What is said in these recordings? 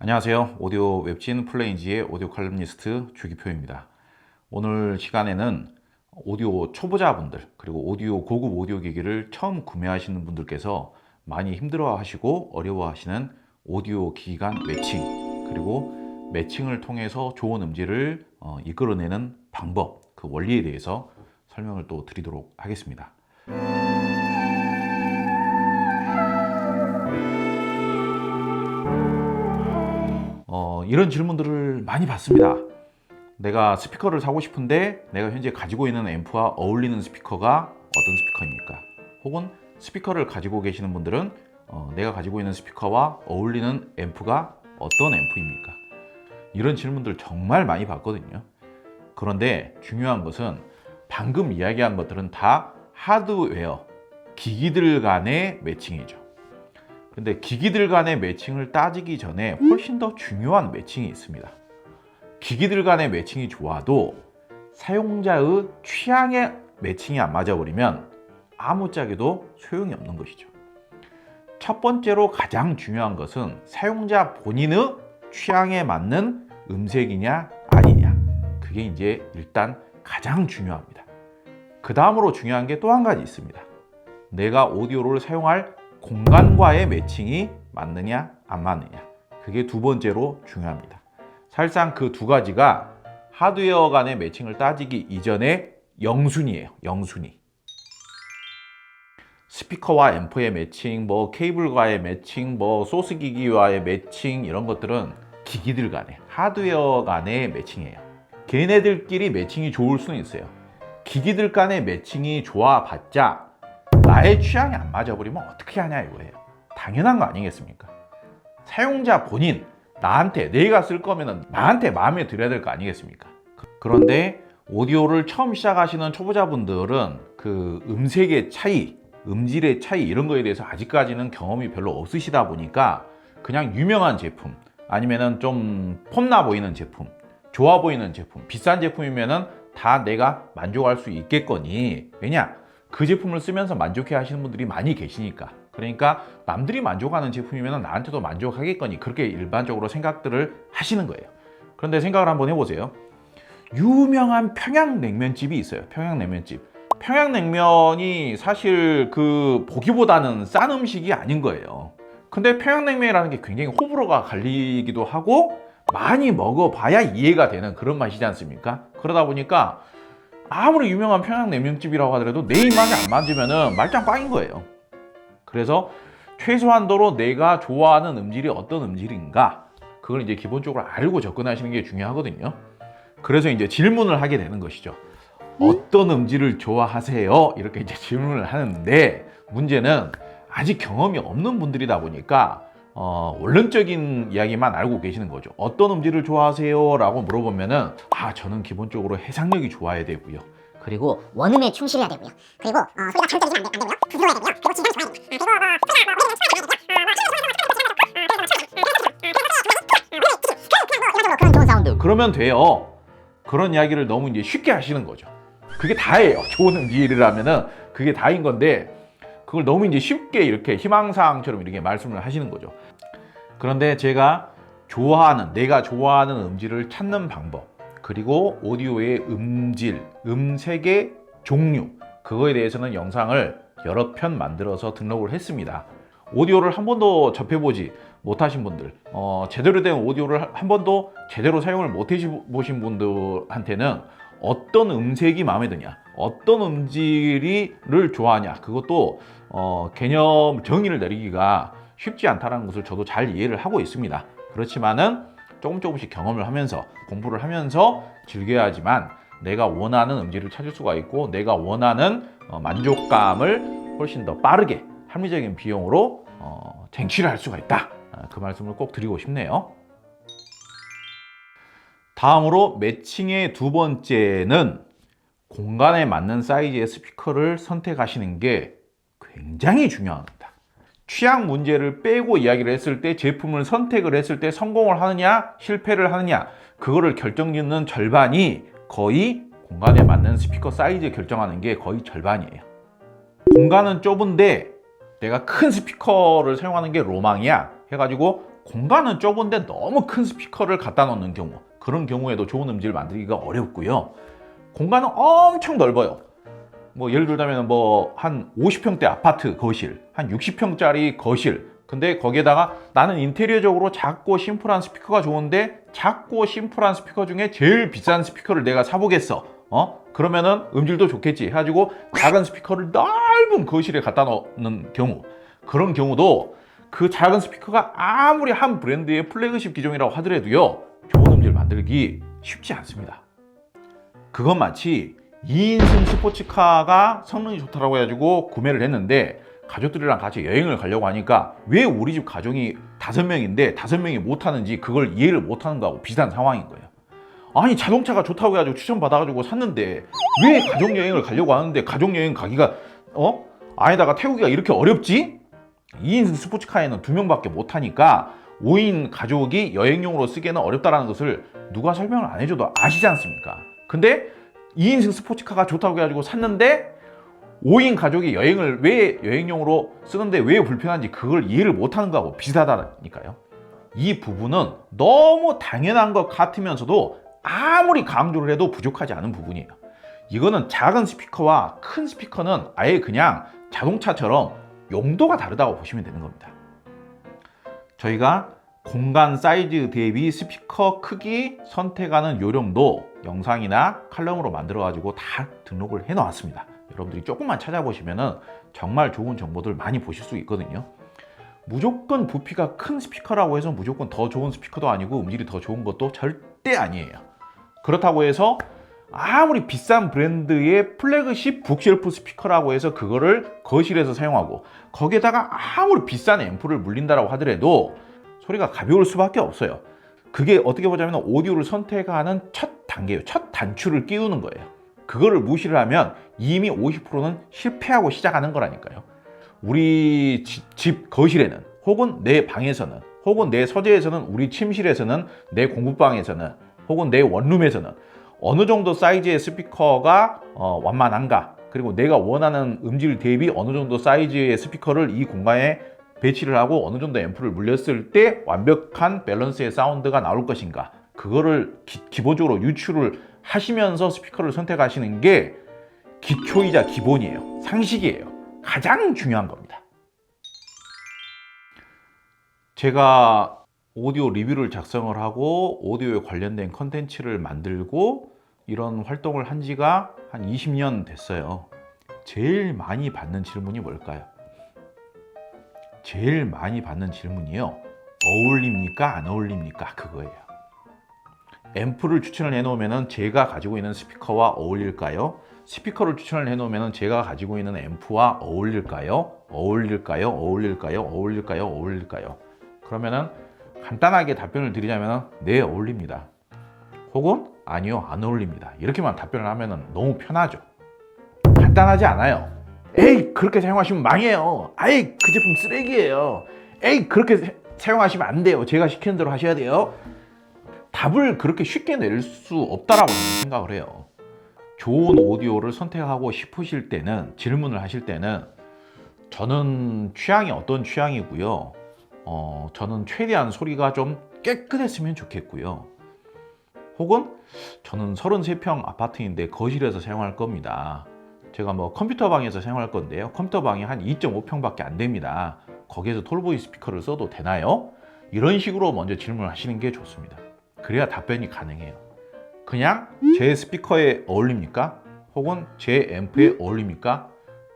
안녕하세요. 오디오 웹진 플레인지의 오디오 칼럼니스트 주기표입니다. 오늘 시간에는 오디오 초보자분들 그리고 오디오 고급 오디오 기기를 처음 구매하시는 분들께서 많이 힘들어 하시고 어려워 하시는 오디오 기기 간 매칭, 그리고 매칭을 통해서 좋은 음질을 이끌어내는 방법, 그 원리에 대해서 설명을 또 드리도록 하겠습니다. 이런 질문들을 많이 받습니다. 내가 스피커를 사고 싶은데 내가 현재 가지고 있는 앰프와 어울리는 스피커가 어떤 스피커입니까? 혹은 스피커를 가지고 계시는 분들은 내가 가지고 있는 스피커와 어울리는 앰프가 어떤 앰프입니까? 이런 질문들 정말 많이 받거든요. 그런데 중요한 것은 방금 이야기한 것들은 다 하드웨어, 기기들 간의 매칭이죠. 근데 기기들 간의 매칭을 따지기 전에 훨씬 더 중요한 매칭이 있습니다. 기기들 간의 매칭이 좋아도 사용자의 취향에 매칭이 안 맞아버리면 아무짝에도 소용이 없는 것이죠. 첫 번째로 가장 중요한 것은 사용자 본인의 취향에 맞는 음색이냐 아니냐, 그게 이제 일단 가장 중요합니다. 그 다음으로 중요한 게 또 한 가지 있습니다. 내가 오디오를 사용할 공간과의 매칭이 맞느냐 안 맞느냐, 그게 두 번째로 중요합니다. 사실상 그 두 가지가 하드웨어 간의 매칭을 따지기 이전에 영순위예요. 영순위. 스피커와 앰프의 매칭, 케이블과의 매칭, 소스 기기와의 매칭, 이런 것들은 기기들 간의, 하드웨어 간의 매칭이에요. 걔네들끼리 매칭이 좋을 수는 있어요. 기기들 간의 매칭이 좋아봤자 나의 취향이 안 맞아버리면 어떻게 하냐 이거예요. 당연한 거 아니겠습니까? 사용자 본인, 나한테, 내가 쓸 거면 나한테 마음에 들어야 될 거 아니겠습니까? 그런데 오디오를 처음 시작하시는 초보자분들은 그 음색의 차이, 음질의 차이, 이런 거에 대해서 아직까지는 경험이 별로 없으시다 보니까 그냥 유명한 제품, 아니면은 좀 폼나 보이는 제품, 좋아 보이는 제품, 비싼 제품이면은 다 내가 만족할 수 있겠거니, 왜냐? 그 제품을 쓰면서 만족해 하시는 분들이 많이 계시니까. 그러니까 남들이 만족하는 제품이면 나한테도 만족하겠거니, 그렇게 일반적으로 생각들을 하시는 거예요. 그런데 생각을 한번 해보세요. 유명한 평양냉면집이 있어요. 평양냉면집. 평양냉면이 사실 그 보기보다는 싼 음식이 아닌 거예요. 근데 평양냉면이라는 게 굉장히 호불호가 갈리기도 하고 많이 먹어봐야 이해가 되는 그런 맛이지 않습니까? 그러다 보니까 아무리 유명한 평양냉면집이라고 하더라도 내 입맛에 안 맞으면 말짱 빵인 거예요. 그래서 최소한도로 내가 좋아하는 음질이 어떤 음질인가, 그걸 이제 기본적으로 알고 접근하시는 게 중요하거든요. 그래서 이제 질문을 하게 되는 것이죠. 어떤 음질을 좋아하세요? 이렇게 이제 질문을 하는데, 문제는 아직 경험이 없는 분들이다 보니까 원론적인 이야기만 알고 계시는 거죠. 어떤 음질을 좋아하세요? 라고 물어보면은 저는 기본적으로 해상력이 좋아야 되고요. 그리고 원음에 충실해야 되고요. 그리고 소리가 잘 들리면 안 되고요. 부드러워야 되고요. 그리고 진동이 좋아야 되고요. 그리고 그런 좋은 사운드. 그러면 돼요. 그런 이야기를 너무 이제 쉽게 하시는 거죠. 그게 다예요. 좋은 음질이라면은 그게 다인 건데, 그걸 너무 이제 쉽게 이렇게 희망사항처럼 이렇게 말씀을 하시는 거죠. 그런데 제가 내가 좋아하는 음질을 찾는 방법, 그리고 오디오의 음질, 음색의 종류, 그거에 대해서는 영상을 여러 편 만들어서 등록을 했습니다. 오디오를 한 번도 접해보지 못하신 분들, 제대로 된 오디오를 한 번도 제대로 사용을 못 해보신 분들한테는 어떤 음색이 마음에 드냐, 어떤 음질을 좋아하냐, 그것도 개념 정의를 내리기가 쉽지 않다는 것을 저도 잘 이해를 하고 있습니다. 그렇지만은 조금씩 경험을 하면서, 공부를 하면서 즐겨야지만 내가 원하는 음질을 찾을 수가 있고, 내가 원하는 만족감을 훨씬 더 빠르게 합리적인 비용으로 쟁취를 할 수가 있다. 그 말씀을 꼭 드리고 싶네요. 다음으로 매칭의 두 번째는 공간에 맞는 사이즈의 스피커를 선택하시는 게 굉장히 중요합니다. 취향 문제를 빼고 이야기를 했을 때, 제품을 선택을 했을 때 성공을 하느냐 실패를 하느냐, 그거를 결정짓는 절반이 거의 공간에 맞는 스피커 사이즈 결정하는 게 거의 절반이에요. 공간은 좁은데 내가 큰 스피커를 사용하는 게 로망이야 해가지고 공간은 좁은데 너무 큰 스피커를 갖다 놓는 경우, 그런 경우에도 좋은 음질을 만들기가 어렵고요. 공간은 엄청 넓어요. 뭐 예를 들자면 뭐 한 50평대 아파트 거실, 한 60평짜리 거실. 근데 거기에다가 나는 인테리어적으로 작고 심플한 스피커가 좋은데 작고 심플한 스피커 중에 제일 비싼 스피커를 내가 사보겠어. 그러면은 음질도 좋겠지 해가지고 작은 스피커를 넓은 거실에 갖다 놓는 경우, 그런 경우도 그 작은 스피커가 아무리 한 브랜드의 플래그십 기종이라고 하더라도요, 좋은 음질 만들기 쉽지 않습니다. 그건 마치 2인승 스포츠카가 성능이 좋다고 해가지고 구매를 했는데 가족들이랑 같이 여행을 가려고 하니까 왜 우리 집 가족이 5명인데 5명이 못 타는지 그걸 이해를 못 하는 거하고 비슷한 상황인 거예요. 아니, 자동차가 좋다고 해가지고 추천받아가지고 샀는데 왜 가족여행을 가려고 하는데 가족여행 가기가 안에다가 태우기가 이렇게 어렵지? 2인승 스포츠카에는 2명밖에 못 타니까 5인 가족이 여행용으로 쓰기에는 어렵다는 것을 누가 설명을 안 해줘도 아시지 않습니까? 근데 2인승 스포츠카가 좋다고 해가지고 샀는데 5인 가족이 여행을 왜 여행용으로 쓰는데 왜 불편한지 그걸 이해를 못하는 거하고 비슷하다니까요. 이 부분은 너무 당연한 것 같으면서도 아무리 강조를 해도 부족하지 않은 부분이에요. 이거는 작은 스피커와 큰 스피커는 아예 그냥 자동차처럼 용도가 다르다고 보시면 되는 겁니다. 저희가 공간 사이즈 대비 스피커 크기 선택하는 요령도 영상이나 칼럼으로 만들어 가지고 다 등록을 해 놓았습니다. 여러분들이 조금만 찾아보시면 정말 좋은 정보들 많이 보실 수 있거든요. 무조건 부피가 큰 스피커라고 해서 무조건 더 좋은 스피커도 아니고 음질이 더 좋은 것도 절대 아니에요. 그렇다고 해서 아무리 비싼 브랜드의 플래그십 북쉘프 스피커라고 해서 그거를 거실에서 사용하고 거기에다가 아무리 비싼 앰프를 물린다고 하더라도 소리가 가벼울 수밖에 없어요. 그게 어떻게 보자면 오디오를 선택하는 첫 단계예요. 첫 단추를 끼우는 거예요. 그거를 무시를 하면 이미 50%는 실패하고 시작하는 거라니까요. 우리 집 거실에는 혹은 내 방에서는 혹은 내 서재에서는 우리 침실에서는 내 공부방에서는 혹은 내 원룸에서는 어느 정도 사이즈의 스피커가 완만한가, 그리고 내가 원하는 음질 대비 어느 정도 사이즈의 스피커를 이 공간에 배치를 하고 어느 정도 앰프를 물렸을 때 완벽한 밸런스의 사운드가 나올 것인가, 그거를 기본적으로 유추를 하시면서 스피커를 선택하시는 게 기초이자 기본이에요. 상식이에요. 가장 중요한 겁니다. 제가 오디오 리뷰를 작성을 하고 오디오에 관련된 컨텐츠를 만들고 이런 활동을 한 지가 한 20년 됐어요. 제일 많이 받는 질문이 뭘까요? 제일 많이 받는 질문이요, 어울립니까? 안 어울립니까? 그거예요. 앰프를 추천을 해놓으면 제가 가지고 있는 스피커와 어울릴까요? 스피커를 추천을 해놓으면 제가 가지고 있는 앰프와 어울릴까요? 어울릴까요? 어울릴까요? 어울릴까요? 어울릴까요? 그러면은 간단하게 답변을 드리자면 네, 어울립니다. 혹은 아니요, 안 어울립니다. 이렇게만 답변을 하면 너무 편하죠. 간단하지 않아요. 에이, 그렇게 사용하시면 망해요. 아이, 그 제품 쓰레기예요. 에이, 그렇게 사용하시면 안 돼요. 제가 시키는 대로 하셔야 돼요. 답을 그렇게 쉽게 낼 수 없다라고 생각을 해요. 좋은 오디오를 선택하고 싶으실 때는, 질문을 하실 때는 저는 취향이 어떤 취향이고요. 저는 최대한 소리가 좀 깨끗했으면 좋겠고요. 혹은 저는 33평 아파트인데 거실에서 사용할 겁니다. 제가 뭐 컴퓨터 방에서 사용할 건데요. 컴퓨터 방이 한 2.5평밖에 안 됩니다. 거기에서 톨보이 스피커를 써도 되나요? 이런 식으로 먼저 질문을 하시는 게 좋습니다. 그래야 답변이 가능해요. 그냥 제 스피커에 어울립니까? 혹은 제 앰프에 어울립니까?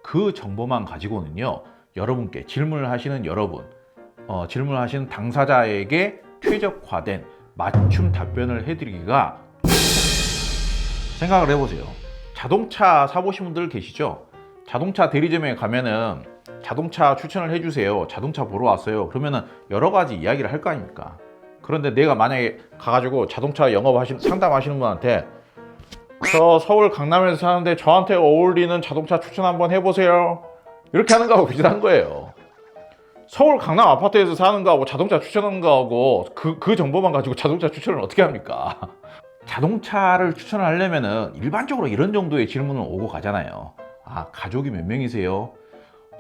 그 정보만 가지고는요, 여러분께 질문을 하시는 여러분, 질문을 하시는 당사자에게 최적화된 맞춤 답변을 해드리기가, 생각을 해보세요. 자동차 사보신 분들 계시죠? 자동차 대리점에 가면은 자동차 추천을 해주세요. 자동차 보러 왔어요. 그러면은 여러 가지 이야기를 할 거 아닙니까? 그런데 내가 만약에 가가지고 자동차 상담하시는 분한테 저 서울 강남에서 사는데 저한테 어울리는 자동차 추천 한번 해보세요, 이렇게 하는 거하고 비슷한 거예요. 서울 강남 아파트에서 사는 거하고 자동차 추천하는 거하고 그 정보만 가지고 자동차 추천을 어떻게 합니까? 자동차를 추천을 하려면은 일반적으로 이런 정도의 질문은 오고 가잖아요. 아, 가족이 몇 명이세요?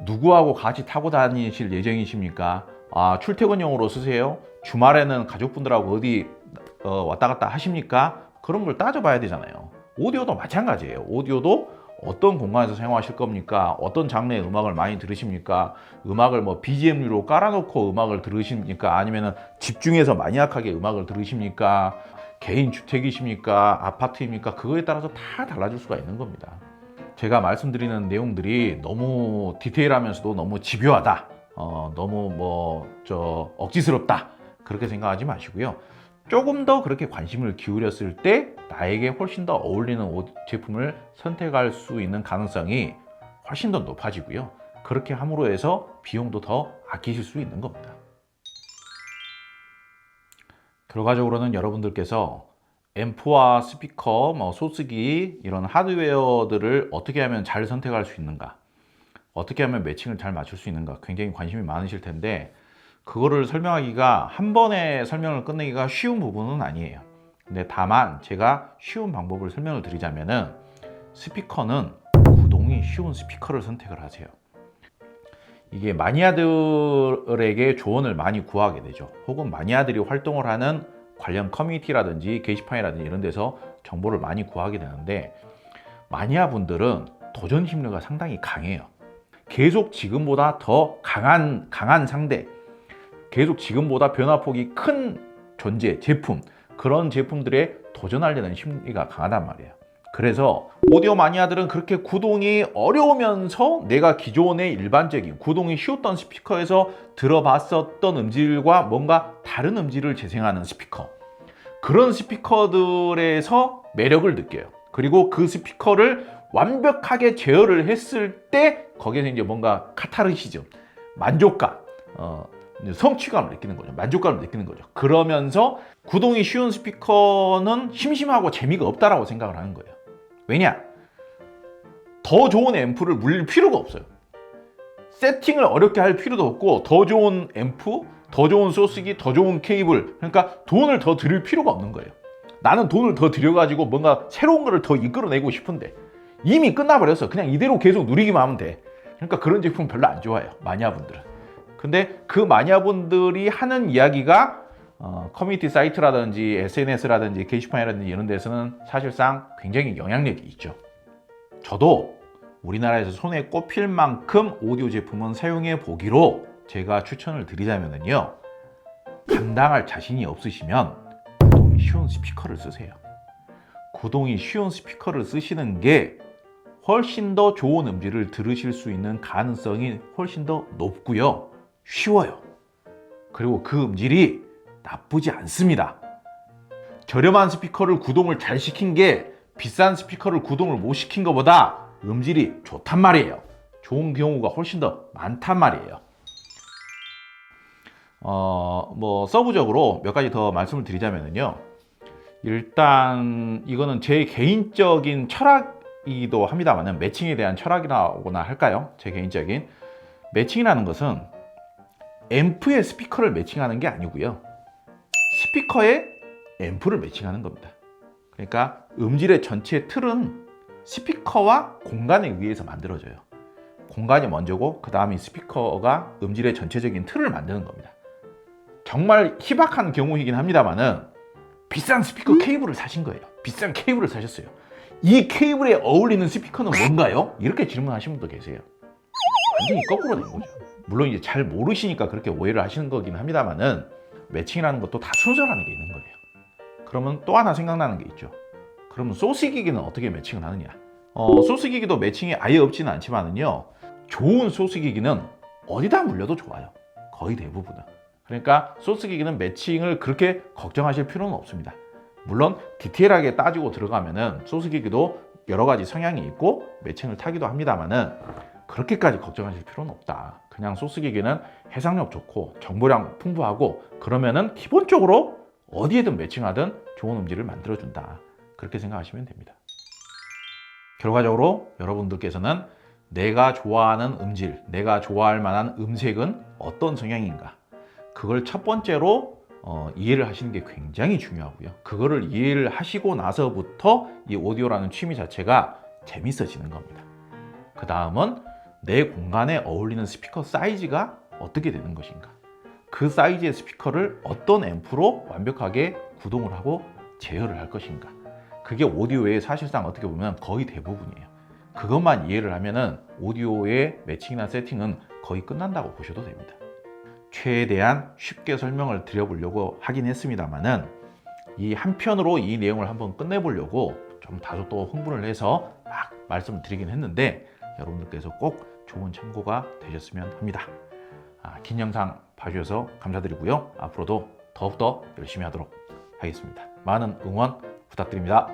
누구하고 같이 타고 다니실 예정이십니까? 아, 출퇴근용으로 쓰세요? 주말에는 가족분들하고 어디 왔다 갔다 하십니까? 그런 걸 따져봐야 되잖아요. 오디오도 마찬가지예요. 오디오도 어떤 공간에서 사용하실 겁니까? 어떤 장르의 음악을 많이 들으십니까? 음악을 뭐 BGM으로 깔아놓고 음악을 들으십니까? 아니면 집중해서 마니악하게 음악을 들으십니까? 개인 주택이십니까? 아파트입니까? 그거에 따라서 다 달라질 수가 있는 겁니다. 제가 말씀드리는 내용들이 너무 디테일하면서도 너무 집요하다, 너무 억지스럽다, 그렇게 생각하지 마시고요. 조금 더 그렇게 관심을 기울였을 때 나에게 훨씬 더 어울리는 옷 제품을 선택할 수 있는 가능성이 훨씬 더 높아지고요. 그렇게 함으로 해서 비용도 더 아끼실 수 있는 겁니다. 결과적으로는 여러분들께서 앰프와 스피커, 소스기 이런 하드웨어들을 어떻게 하면 잘 선택할 수 있는가, 어떻게 하면 매칭을 잘 맞출 수 있는가 굉장히 관심이 많으실 텐데, 그거를 설명하기가 한 번에 설명을 끝내기가 쉬운 부분은 아니에요. 근데 다만 제가 쉬운 방법을 설명을 드리자면은, 스피커는 구동이 쉬운 스피커를 선택을 하세요. 이게 마니아들에게 조언을 많이 구하게 되죠. 혹은 마니아들이 활동을 하는 관련 커뮤니티라든지 게시판이라든지 이런 데서 정보를 많이 구하게 되는데, 마니아 분들은 도전 심리가 상당히 강해요. 계속 지금보다 더 강한 상대, 계속 지금보다 변화폭이 큰 존재, 제품, 그런 제품들에 도전하려는 심리가 강하단 말이에요. 그래서 오디오 마니아들은 그렇게 구동이 어려우면서 내가 기존의 일반적인 구동이 쉬웠던 스피커에서 들어봤었던 음질과 뭔가 다른 음질을 재생하는 스피커, 그런 스피커들에서 매력을 느껴요. 그리고 그 스피커를 완벽하게 제어를 했을 때 거기에서 이제 뭔가 카타르시즘, 만족감, 성취감을 느끼는 거죠. 만족감을 느끼는 거죠. 그러면서 구동이 쉬운 스피커는 심심하고 재미가 없다라고 생각을 하는 거예요. 왜냐? 더 좋은 앰프를 물릴 필요가 없어요. 세팅을 어렵게 할 필요도 없고, 더 좋은 앰프, 더 좋은 소스기, 더 좋은 케이블, 그러니까 돈을 더 들일 필요가 없는 거예요. 나는 돈을 더 들여가지고 뭔가 새로운 거를 더 이끌어내고 싶은데 이미 끝나버렸어. 그냥 이대로 계속 누리기만 하면 돼. 그러니까 그런 제품 별로 안 좋아해요, 마니아분들은. 근데 그 마니아분들이 하는 이야기가 커뮤니티 사이트라든지 SNS라든지 게시판이라든지 이런 데서는 사실상 굉장히 영향력이 있죠. 저도 우리나라에서 손에 꼽힐 만큼 오디오 제품은 사용해 보기로 제가 추천을 드리자면요, 감당할 자신이 없으시면 구동이 쉬운 스피커를 쓰세요. 구동이 쉬운 스피커를 쓰시는 게 훨씬 더 좋은 음질을 들으실 수 있는 가능성이 훨씬 더 높고요, 쉬워요. 그리고 그 음질이 나쁘지 않습니다. 저렴한 스피커를 구동을 잘 시킨 게 비싼 스피커를 구동을 못 시킨 것보다 음질이 좋단 말이에요. 좋은 경우가 훨씬 더 많단 말이에요. 서브적으로 몇 가지 더 말씀을 드리자면요, 일단 이거는 제 개인적인 철학이기도 합니다만, 매칭에 대한 철학이라고나 할까요? 제 개인적인 매칭이라는 것은 앰프에 스피커를 매칭하는 게 아니고요, 스피커에 앰프를 매칭하는 겁니다. 그러니까 음질의 전체 틀은 스피커와 공간에 의해서 만들어져요. 공간이 먼저고 그 다음에 스피커가 음질의 전체적인 틀을 만드는 겁니다. 정말 희박한 경우이긴 합니다만은 비싼 스피커 케이블을 사신 거예요. 비싼 케이블을 사셨어요. 이 케이블에 어울리는 스피커는 뭔가요? 이렇게 질문하시는 분도 계세요. 완전히 거꾸로 된 거죠. 물론 이제 잘 모르시니까 그렇게 오해를 하시는 거긴 합니다만은, 매칭이라는 것도 다 순서라는 게 있는 거예요. 그러면 또 하나 생각나는 게 있죠. 그러면 소스기기는 어떻게 매칭을 하느냐? 소스기기도 매칭이 아예 없지는 않지만은요, 좋은 소스기기는 어디다 물려도 좋아요. 거의 대부분은. 그러니까 소스기기는 매칭을 그렇게 걱정하실 필요는 없습니다. 물론 디테일하게 따지고 들어가면은 소스기기도 여러 가지 성향이 있고 매칭을 타기도 합니다만은, 그렇게까지 걱정하실 필요는 없다. 그냥 소스기기는 해상력 좋고 정보량 풍부하고 그러면은 기본적으로 어디에든 매칭하든 좋은 음질을 만들어준다. 그렇게 생각하시면 됩니다. 결과적으로 여러분들께서는 내가 좋아하는 음질, 내가 좋아할 만한 음색은 어떤 성향인가, 그걸 첫 번째로 이해를 하시는 게 굉장히 중요하고요. 그거를 이해를 하시고 나서부터 이 오디오라는 취미 자체가 재밌어지는 겁니다. 그 다음은 내 공간에 어울리는 스피커 사이즈가 어떻게 되는 것인가, 그 사이즈의 스피커를 어떤 앰프로 완벽하게 구동을 하고 제어를 할 것인가. 그게 오디오의 사실상 어떻게 보면 거의 대부분이에요. 그것만 이해를 하면은 오디오의 매칭이나 세팅은 거의 끝난다고 보셔도 됩니다. 최대한 쉽게 설명을 드려보려고 하긴 했습니다만은 이 한편으로 이 내용을 한번 끝내보려고 좀 다소 또 흥분을 해서 막 말씀을 드리긴 했는데 여러분들께서 꼭 좋은 참고가 되셨으면 합니다. 긴 영상 봐주셔서 감사드리고요. 앞으로도 더욱더 열심히 하도록 하겠습니다. 많은 응원 부탁드립니다.